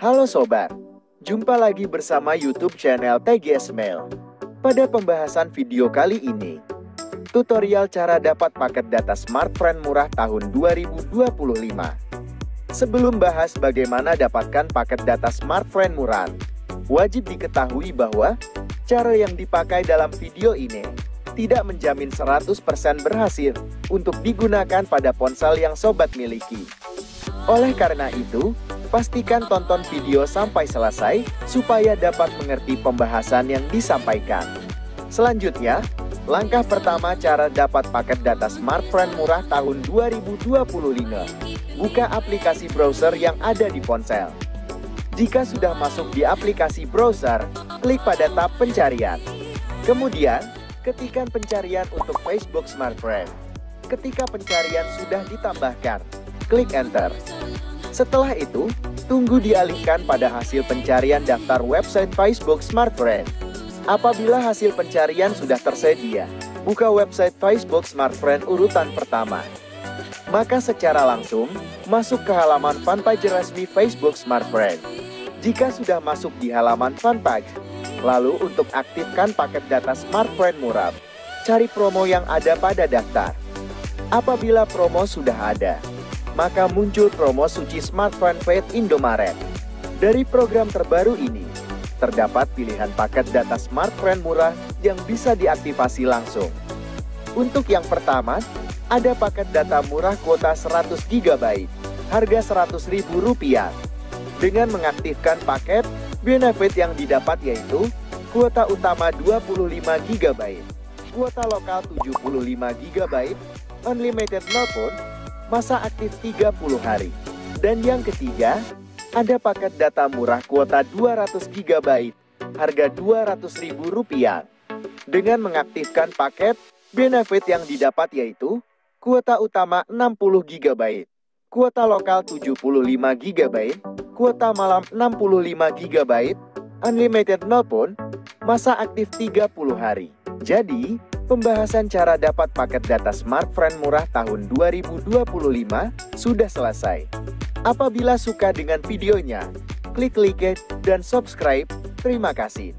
Halo sobat, jumpa lagi bersama YouTube channel TGS Mail. Pada pembahasan video kali ini, tutorial cara dapat paket data Smartfren murah tahun 2025. Sebelum bahas bagaimana dapatkan paket data Smartfren murah, wajib diketahui bahwa cara yang dipakai dalam video ini tidak menjamin 100% berhasil untuk digunakan pada ponsel yang sobat miliki. Oleh karena itu, pastikan tonton video sampai selesai supaya dapat mengerti pembahasan yang disampaikan. Selanjutnya, langkah pertama cara dapat paket data Smartfren murah tahun 2025. Buka aplikasi browser yang ada di ponsel. Jika sudah masuk di aplikasi browser, klik pada tab pencarian. Kemudian, ketikkan pencarian untuk Facebook Smartfren. Ketika pencarian sudah ditambahkan, klik Enter. Setelah itu, tunggu dialihkan pada hasil pencarian daftar website Facebook Smartfren. Apabila hasil pencarian sudah tersedia, buka website Facebook Smartfren urutan pertama. Maka secara langsung, masuk ke halaman fanpage resmi Facebook Smartfren. Jika sudah masuk di halaman fanpage, lalu untuk aktifkan paket data Smartfren murah, cari promo yang ada pada daftar. Apabila promo sudah ada, maka muncul promo Suci Smartfren Paid Indomaret. Dari program terbaru ini, terdapat pilihan paket data Smartfren murah yang bisa diaktifasi langsung. Untuk yang pertama, ada paket data murah kuota 100 GB, harga Rp100.000. Dengan mengaktifkan paket, benefit yang didapat yaitu kuota utama 25 GB, kuota lokal 75 GB, unlimited nelpon, masa aktif 30 hari. Dan yang ketiga, ada paket data murah kuota 200 GB, harga Rp200.000. Dengan mengaktifkan paket, benefit yang didapat yaitu kuota utama 60 GB, kuota lokal 75 GB, kuota malam 65 GB, unlimited nelpon, masa aktif 30 hari. Jadi, pembahasan cara dapat paket data Smartfren murah tahun 2025 sudah selesai. Apabila suka dengan videonya, klik like dan subscribe. Terima kasih.